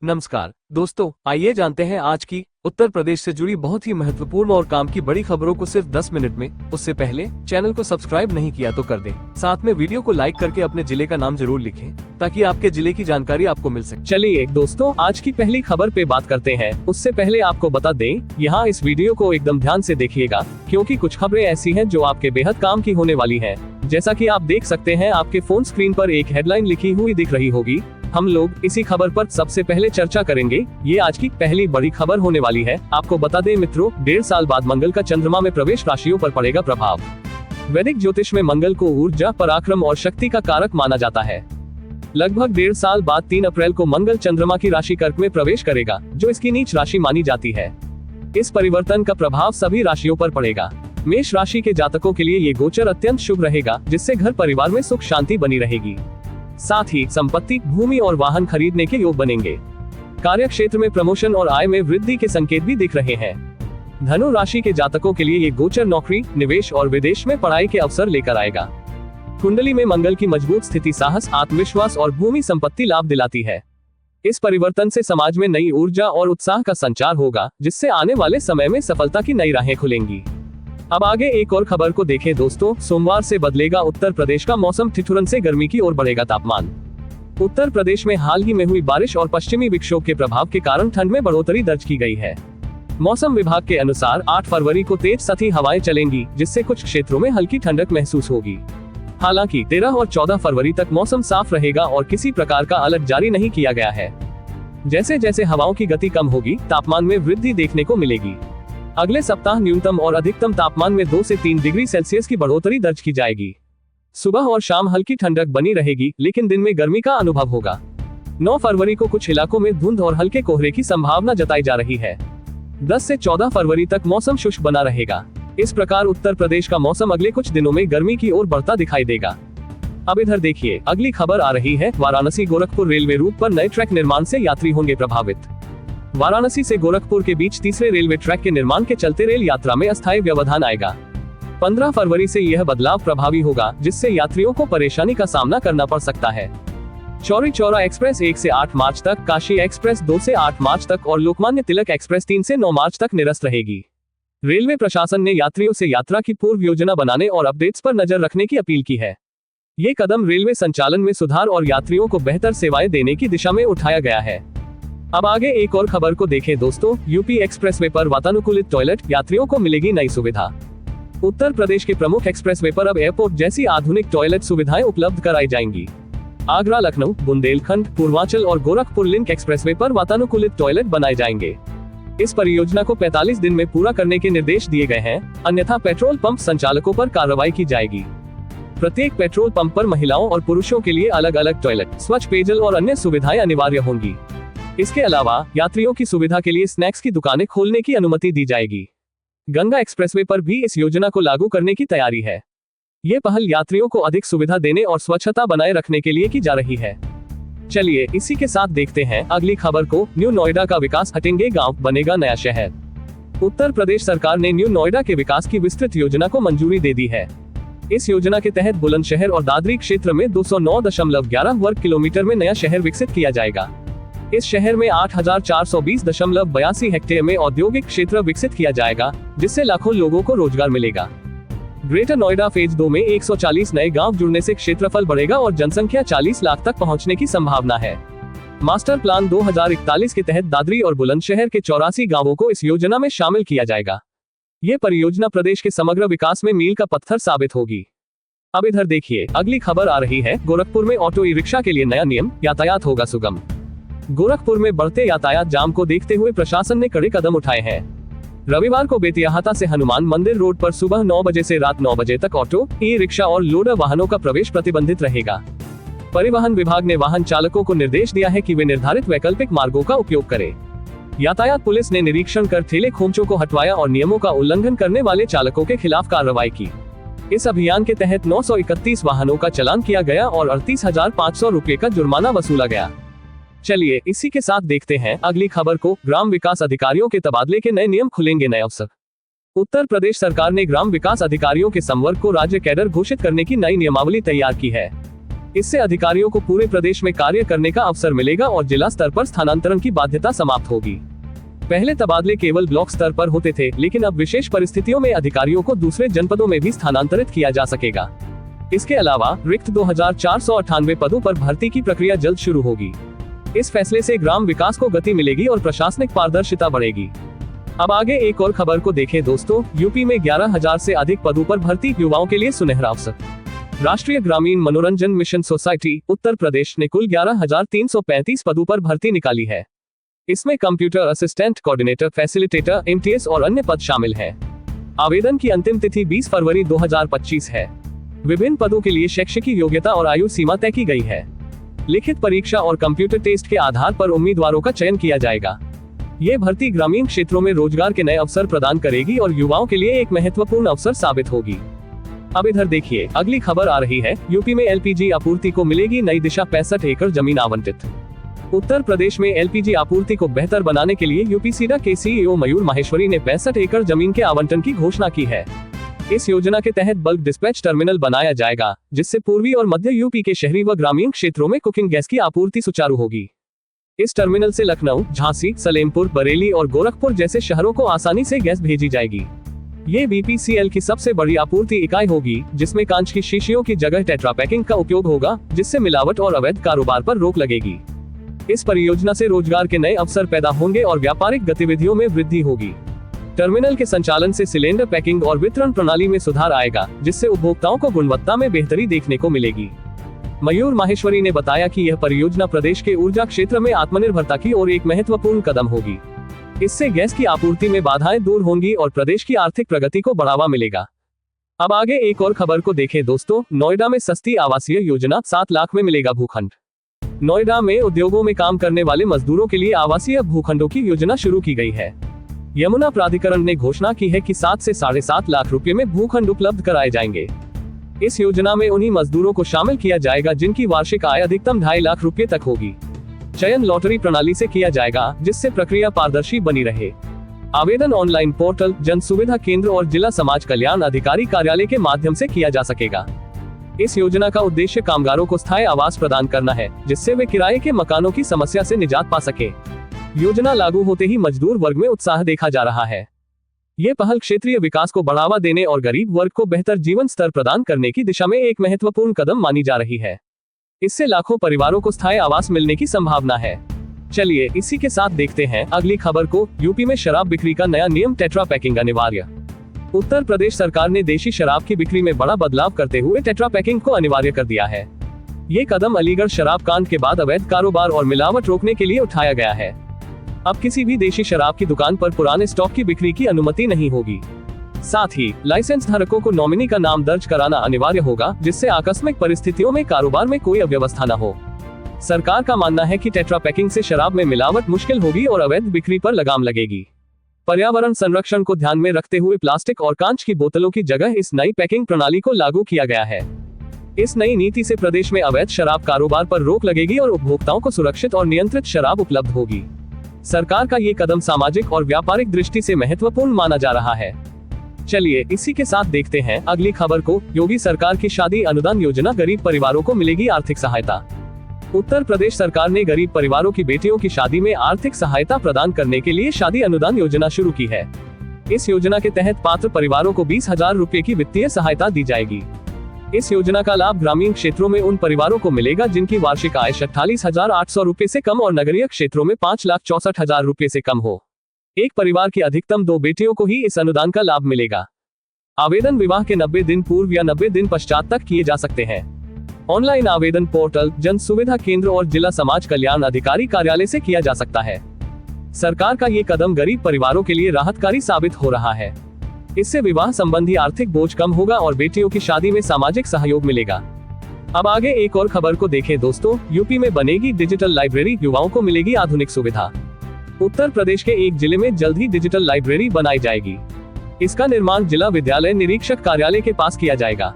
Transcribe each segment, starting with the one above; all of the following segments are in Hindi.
नमस्कार दोस्तों, आइए जानते हैं आज की उत्तर प्रदेश से जुड़ी बहुत ही महत्वपूर्ण और काम की बड़ी खबरों को सिर्फ 10 मिनट में। उससे पहले चैनल को सब्सक्राइब नहीं किया तो कर दें। साथ में वीडियो को लाइक करके अपने जिले का नाम जरूर लिखें ताकि आपके जिले की जानकारी आपको मिल सके। चलिए दोस्तों, आज की पहली खबर पे बात करते हैं। उससे पहले आपको बता दें, यहाँ इस वीडियो को एकदम ध्यान से देखिएगा क्योंकि कुछ खबरें ऐसी हैं जो आपके बेहद काम की होने वाली है। जैसा कि आप देख सकते हैं, आपके फोन स्क्रीन पर एक हेडलाइन लिखी हुई दिख रही होगी। हम लोग इसी खबर पर सबसे पहले चर्चा करेंगे। ये आज की पहली बड़ी खबर होने वाली है। आपको बता दें मित्रों, 1.5 साल बाद मंगल का चंद्रमा में प्रवेश राशियों पर पड़ेगा प्रभाव। वैदिक ज्योतिष में मंगल को ऊर्जा, पराक्रम और शक्ति का कारक माना जाता है। लगभग 1.5 साल बाद 3 अप्रैल को मंगल चंद्रमा की राशि कर्क में प्रवेश करेगा, जो इसकी नीच राशि मानी जाती है। इस परिवर्तन का प्रभाव सभी राशियों पर पड़ेगा। मेष राशि के जातकों के लिए ये गोचर अत्यंत शुभ रहेगा, जिससे घर परिवार में सुख शांति बनी रहेगी। साथ ही संपत्ति, भूमि और वाहन खरीदने के योग बनेंगे। कार्य क्षेत्र में प्रमोशन और आय में वृद्धि के संकेत भी दिख रहे हैं। धनु राशि के जातकों के लिए ये गोचर नौकरी, निवेश और विदेश में पढ़ाई के अवसर लेकर आएगा। कुंडली में मंगल की मजबूत स्थिति साहस, आत्मविश्वास और भूमि संपत्ति लाभ दिलाती है। इस परिवर्तन से समाज में नई ऊर्जा और उत्साह का संचार होगा, जिससे आने वाले समय में सफलता की नई राहें खुलेंगी। अब आगे एक और खबर को देखें दोस्तों। सोमवार से बदलेगा उत्तर प्रदेश का मौसम, ठिठुरन से गर्मी की ओर बढ़ेगा तापमान। उत्तर प्रदेश में हाल ही में हुई बारिश और पश्चिमी विक्षोभ के प्रभाव के कारण ठंड में बढ़ोतरी दर्ज की गई है। मौसम विभाग के अनुसार 8 फरवरी को तेज सतही हवाएं चलेंगी, जिससे कुछ क्षेत्रों में हल्की ठंडक महसूस होगी। हालांकि 13 और 14 फरवरी तक मौसम साफ रहेगा और किसी प्रकार का अलर्ट जारी नहीं किया गया है। जैसे जैसे हवाओं की गति कम होगी, तापमान में वृद्धि देखने को मिलेगी। अगले सप्ताह न्यूनतम और अधिकतम तापमान में 2 से 3 डिग्री सेल्सियस की बढ़ोतरी दर्ज की जाएगी। सुबह और शाम हल्की ठंडक बनी रहेगी, लेकिन दिन में गर्मी का अनुभव होगा। 9 फरवरी को कुछ इलाकों में धुंध और हल्के कोहरे की संभावना जताई जा रही है। 10 से 14 फरवरी तक मौसम शुष्क बना रहेगा। इस प्रकार उत्तर प्रदेश का मौसम अगले कुछ दिनों में गर्मी की ओर बढ़ता दिखाई देगा। अब इधर देखिए, अगली खबर आ रही है। वाराणसी गोरखपुर रेलवे रूट पर नए ट्रैक निर्माण से यात्री होंगे प्रभावित। वाराणसी से गोरखपुर के बीच तीसरे रेलवे ट्रैक के निर्माण के चलते रेल यात्रा में अस्थायी व्यवधान आएगा। 15 फरवरी से यह बदलाव प्रभावी होगा, जिससे यात्रियों को परेशानी का सामना करना पड़ सकता है। चौरी चौरा एक्सप्रेस 1 से 8 मार्च तक, काशी एक्सप्रेस 2 से 8 मार्च तक और लोकमान्य तिलक एक्सप्रेस 3 से 9 मार्च तक निरस्त रहेगी। रेलवे प्रशासन ने यात्रियों से यात्रा की पूर्व योजना बनाने और अपडेट्स पर नजर रखने की अपील की है। ये कदम रेलवे संचालन में सुधार और यात्रियों को बेहतर सेवाएं देने की दिशा में उठाया गया है। अब आगे एक और खबर को देखें दोस्तों। यूपी एक्सप्रेसवे पर वातानुकूलित टॉयलेट, यात्रियों को मिलेगी नई सुविधा। उत्तर प्रदेश के प्रमुख एक्सप्रेसवे पर अब एयरपोर्ट जैसी आधुनिक टॉयलेट सुविधाएं उपलब्ध कराई जाएंगी। आगरा, लखनऊ, बुंदेलखंड, पूर्वांचल और गोरखपुर लिंक एक्सप्रेसवे पर वातानुकूलित टॉयलेट बनाए जाएंगे। इस परियोजना को 45 दिन में पूरा करने के निर्देश दिए गए हैं, अन्यथा पेट्रोल पंप संचालकों पर कार्रवाई की जाएगी। प्रत्येक पेट्रोल पंप पर महिलाओं और पुरुषों के लिए अलग अलग टॉयलेट, स्वच्छ पेयजल और अन्य सुविधाएं अनिवार्य होंगी। इसके अलावा यात्रियों की सुविधा के लिए स्नैक्स की दुकानें खोलने की अनुमति दी जाएगी। गंगा एक्सप्रेसवे पर भी इस योजना को लागू करने की तैयारी है। ये पहल यात्रियों को अधिक सुविधा देने और स्वच्छता बनाए रखने के लिए की जा रही है। चलिए इसी के साथ देखते हैं अगली खबर को। न्यू नोएडा का विकास, हटेंगे गांव, बनेगा नया शहर। उत्तर प्रदेश सरकार ने न्यू नोएडा के विकास की विस्तृत योजना को मंजूरी दे दी है। इस योजना के तहत बुलंदशहर और दादरी क्षेत्र में 209.11 वर्ग किलोमीटर में नया शहर विकसित किया जाएगा। इस शहर में 8,420.82 हेक्टेयर में औद्योगिक क्षेत्र विकसित किया जाएगा, जिससे लाखों लोगों को रोजगार मिलेगा। ग्रेटर नोएडा फेज 2 में 140 नए गांव जुड़ने से क्षेत्रफल बढ़ेगा और जनसंख्या 40 लाख तक पहुंचने की संभावना है। मास्टर प्लान 2041 के तहत दादरी और बुलंदशहर के 84 गांवों को इस योजना में शामिल किया जाएगा। ये परियोजना प्रदेश के समग्र विकास में मील का पत्थर साबित होगी। अब इधर देखिए, अगली खबर आ रही है। गोरखपुर में ऑटो ई रिक्शा के लिए नया नियम, यातायात होगा सुगम। गोरखपुर में बढ़ते यातायात जाम को देखते हुए प्रशासन ने कड़े कदम उठाए हैं। रविवार को बेतियाहाता से हनुमान मंदिर रोड पर सुबह 9 बजे से रात 9 बजे तक ऑटो, ई रिक्शा और लोडर वाहनों का प्रवेश प्रतिबंधित रहेगा। परिवहन विभाग ने वाहन चालकों को निर्देश दिया है कि वे निर्धारित वैकल्पिक मार्गों का उपयोग करें। यातायात पुलिस ने निरीक्षण कर ठेले खोमचों को हटवाया और नियमों का उल्लंघन करने वाले चालकों के खिलाफ कार्रवाई की। इस अभियान के तहत 931 वाहनों का चालान किया गया और 38,500 रुपए का जुर्माना वसूला गया। चलिए इसी के साथ देखते हैं अगली खबर को। ग्राम विकास अधिकारियों के तबादले के नए नियम, खुलेंगे नए अवसर। उत्तर प्रदेश सरकार ने ग्राम विकास अधिकारियों के संवर्ग को राज्य कैडर घोषित करने की नई नियमावली तैयार की है। इससे अधिकारियों को पूरे प्रदेश में कार्य करने का अवसर मिलेगा और जिला स्तर पर स्थानांतरण की बाध्यता समाप्त होगी। पहले तबादले केवल ब्लॉक स्तर पर होते थे, लेकिन अब विशेष परिस्थितियों में अधिकारियों को दूसरे जनपदों में भी स्थानांतरित किया जा सकेगा। इसके अलावा रिक्त 2498 पदों पर भर्ती की प्रक्रिया जल्द शुरू होगी। इस फैसले से ग्राम विकास को गति मिलेगी और प्रशासनिक पारदर्शिता बढ़ेगी। अब आगे एक और खबर को देखें दोस्तों। यूपी में 11,000 से अधिक पदों पर भर्ती, युवाओं के लिए सुनहरा अवसर। राष्ट्रीय ग्रामीण मनोरंजन मिशन सोसाइटी उत्तर प्रदेश ने कुल 11,335 पदों पर भर्ती निकाली है। इसमें computer assistant, coordinator, facilitator, MTS और अन्य पद शामिल हैं। आवेदन की अंतिम तिथि 20 फरवरी 2025 है। विभिन्न पदों के लिए शैक्षिक योग्यता और आयु सीमा तय की गई है। लिखित परीक्षा और कंप्यूटर टेस्ट के आधार पर उम्मीदवारों का चयन किया जाएगा। ये भर्ती ग्रामीण क्षेत्रों में रोजगार के नए अवसर प्रदान करेगी और युवाओं के लिए एक महत्वपूर्ण अवसर साबित होगी। अब इधर देखिए, अगली खबर आ रही है। यूपी में LPG आपूर्ति को मिलेगी नई दिशा, 65 एकड़ जमीन आवंटित। उत्तर प्रदेश में LPG आपूर्ति को बेहतर बनाने के लिए UPSIDA के CEO मयूर माहेश्वरी ने 65 एकड़ जमीन के आवंटन की घोषणा की है। इस योजना के तहत बल्क डिस्पैच टर्मिनल बनाया जाएगा, जिससे पूर्वी और मध्य यूपी के शहरी व ग्रामीण क्षेत्रों में कुकिंग गैस की आपूर्ति सुचारू होगी। इस टर्मिनल से लखनऊ, झांसी, सलेमपुर, बरेली और गोरखपुर जैसे शहरों को आसानी से गैस भेजी जाएगी। ये BPCL की सबसे बड़ी आपूर्ति इकाई होगी, जिसमें कांच की शीशियों की जगह टेट्रा पैकिंग का उपयोग होगा, जिससे मिलावट और अवैध कारोबार पर रोक लगेगी। इस परियोजना से रोजगार के नए अवसर पैदा होंगे और व्यापारिक गतिविधियों में वृद्धि होगी। टर्मिनल के संचालन से सिलेंडर पैकिंग और वितरण प्रणाली में सुधार आएगा, जिससे उपभोक्ताओं को गुणवत्ता में बेहतरी देखने को मिलेगी। मयूर माहेश्वरी ने बताया कि यह परियोजना प्रदेश के ऊर्जा क्षेत्र में आत्मनिर्भरता की ओर एक महत्वपूर्ण कदम होगी। इससे गैस की आपूर्ति में बाधाएं दूर होंगी और प्रदेश की आर्थिक प्रगति को बढ़ावा मिलेगा। अब आगे एक और खबर को देखें दोस्तों। नोएडा में सस्ती आवासीय योजना, 7 लाख में मिलेगा भूखंड। नोएडा में उद्योगों में काम करने वाले मजदूरों के लिए आवासीय भूखंडों की योजना शुरू की गई है। यमुना प्राधिकरण ने घोषणा की है कि 7 से 7.5 लाख रुपए में भूखंड उपलब्ध कराए जाएंगे। इस योजना में उन्हीं मजदूरों को शामिल किया जाएगा जिनकी वार्षिक आय अधिकतम 2.5 लाख रुपए तक होगी। चयन लॉटरी प्रणाली से किया जाएगा, जिससे प्रक्रिया पारदर्शी बनी रहे। आवेदन ऑनलाइन पोर्टल, जन सुविधा केंद्र और जिला समाज कल्याण अधिकारी कार्यालय के माध्यम से किया जा सकेगा। इस योजना का उद्देश्य कामगारों को स्थायी आवास प्रदान करना है, जिससे वे किराए के मकानों की समस्या से निजात पा सके। योजना लागू होते ही मजदूर वर्ग में उत्साह देखा जा रहा है। ये पहल क्षेत्रीय विकास को बढ़ावा देने और गरीब वर्ग को बेहतर जीवन स्तर प्रदान करने की दिशा में एक महत्वपूर्ण कदम मानी जा रही है। इससे लाखों परिवारों को स्थायी आवास मिलने की संभावना है। चलिए इसी के साथ देखते हैं अगली खबर को। यूपी में शराब बिक्री का नया नियम, टेट्रा पैकिंग अनिवार्य। उत्तर प्रदेश सरकार ने देशी शराब की बिक्री में बड़ा बदलाव करते हुए टेट्रा पैकिंग को अनिवार्य कर दिया है। ये कदम अलीगढ़ शराब कांड के बाद अवैध कारोबार और मिलावट रोकने के लिए उठाया गया है। अब किसी भी देशी शराब की दुकान पर पुराने स्टॉक की बिक्री की अनुमति नहीं होगी। साथ ही लाइसेंस धारकों को नॉमिनी का नाम दर्ज कराना अनिवार्य होगा, जिससे आकस्मिक परिस्थितियों में कारोबार में कोई अव्यवस्था न हो। सरकार का मानना है कि टेट्रा पैकिंग से शराब में मिलावट मुश्किल होगी और अवैध बिक्री पर लगाम लगेगी। पर्यावरण संरक्षण को ध्यान में रखते हुए प्लास्टिक और कांच की बोतलों की जगह इस नई पैकिंग प्रणाली को लागू किया गया है। इस नई नीति से प्रदेश में अवैध शराब कारोबार पर रोक लगेगी और उपभोक्ताओं को सुरक्षित और नियंत्रित शराब उपलब्ध होगी। सरकार का ये कदम सामाजिक और व्यापारिक दृष्टि से महत्वपूर्ण माना जा रहा है। चलिए इसी के साथ देखते हैं अगली खबर को। योगी सरकार की शादी अनुदान योजना, गरीब परिवारों को मिलेगी आर्थिक सहायता। उत्तर प्रदेश सरकार ने गरीब परिवारों की बेटियों की शादी में आर्थिक सहायता प्रदान करने के लिए शादी अनुदान योजना शुरू की है। इस योजना के तहत पात्र परिवारों को 20,000 रुपए की वित्तीय सहायता दी जाएगी। इस योजना का लाभ ग्रामीण क्षेत्रों में उन परिवारों को मिलेगा जिनकी वार्षिक आय 48,800 रुपए से कम और नगरीय क्षेत्रों में 5,64,000 रुपए से कम हो। एक परिवार की अधिकतम 2 बेटियों को ही इस अनुदान का लाभ मिलेगा। आवेदन विवाह के 90 दिन पूर्व या 90 दिन पश्चात तक किए जा सकते हैं। ऑनलाइन आवेदन पोर्टल, जन सुविधा केंद्र और जिला समाज कल्याण अधिकारी कार्यालय से किया जा सकता है। सरकार का ये कदम गरीब परिवारों के लिए राहतकारी साबित हो रहा है। इससे विवाह संबंधी आर्थिक बोझ कम होगा और बेटियों की शादी में सामाजिक सहयोग मिलेगा। अब आगे एक और खबर को देखें दोस्तों। यूपी में बनेगी डिजिटल लाइब्रेरी, युवाओं को मिलेगी आधुनिक सुविधा। उत्तर प्रदेश के एक जिले में जल्द ही डिजिटल लाइब्रेरी बनाई जाएगी। इसका निर्माण जिला विद्यालय निरीक्षक कार्यालय के पास किया जाएगा।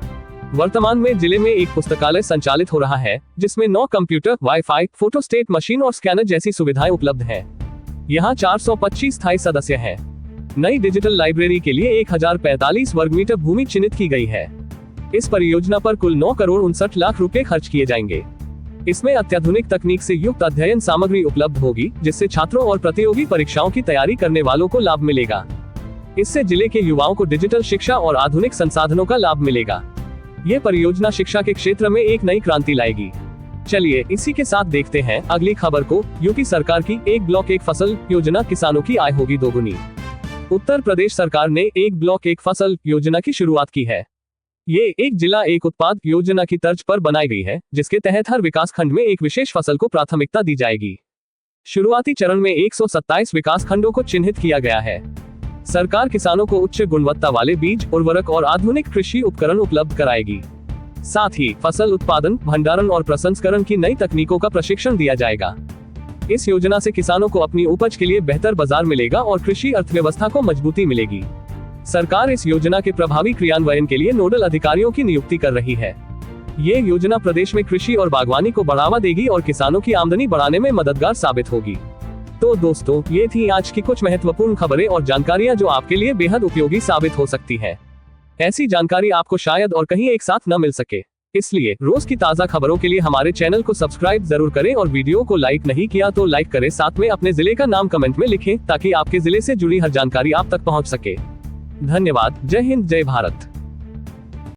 वर्तमान में जिले में एक पुस्तकालय संचालित हो रहा है, जिसमें 9 कंप्यूटर, वाईफाई, फोटोस्टेट मशीन और स्कैनर जैसी सुविधाएं उपलब्ध हैं। यहाँ 425 स्थायी सदस्य हैं। नई डिजिटल लाइब्रेरी के लिए 1045 वर्ग मीटर भूमि चिन्हित की गई है। इस परियोजना पर कुल 9 करोड़ 59 लाख रुपए खर्च किए जाएंगे। इसमें अत्याधुनिक तकनीक से युक्त अध्ययन सामग्री उपलब्ध होगी, जिससे छात्रों और प्रतियोगी परीक्षाओं की तैयारी करने वालों को लाभ मिलेगा। इससे जिले के युवाओं को डिजिटल शिक्षा और आधुनिक संसाधनों का लाभ मिलेगा। ये परियोजना शिक्षा के क्षेत्र में एक नई क्रांति लाएगी। चलिए इसी के साथ देखते हैं अगली खबर को। यूपी सरकार की एक ब्लॉक एक फसल योजना, किसानों की आय होगी दोगुनी। उत्तर प्रदेश सरकार ने एक ब्लॉक एक फसल योजना की शुरुआत की है। ये एक जिला एक उत्पाद योजना की तर्ज पर बनाई गई है, जिसके तहत हर विकास खंड में एक विशेष फसल को प्राथमिकता दी जाएगी। शुरुआती चरण में 127 विकास खंडों को चिन्हित किया गया है। सरकार किसानों को उच्च गुणवत्ता वाले बीज, उर्वरक और आधुनिक कृषि उपकरण उपलब्ध कराएगी। साथ ही फसल उत्पादन, भंडारण और प्रसंस्करण की नई तकनीकों का प्रशिक्षण दिया जाएगा। इस योजना से किसानों को अपनी उपज के लिए बेहतर बाजार मिलेगा और कृषि अर्थव्यवस्था को मजबूती मिलेगी। सरकार इस योजना के प्रभावी क्रियान्वयन के लिए नोडल अधिकारियों की नियुक्ति कर रही है। ये योजना प्रदेश में कृषि और बागवानी को बढ़ावा देगी और किसानों की आमदनी बढ़ाने में मददगार साबित होगी। तो दोस्तों, ये थी आज की कुछ महत्वपूर्ण खबरें और जानकारियां जो आपके लिए बेहद उपयोगी साबित हो सकती है। ऐसी जानकारी आपको शायद और कहीं एक साथ न मिल सके, इसलिए रोज की ताज़ा खबरों के लिए हमारे चैनल को सब्सक्राइब जरूर करें और वीडियो को लाइक नहीं किया तो लाइक करें। साथ में अपने जिले का नाम कमेंट में लिखें, ताकि आपके जिले से जुड़ी हर जानकारी आप तक पहुंच सके। धन्यवाद। जय हिंद, जय भारत।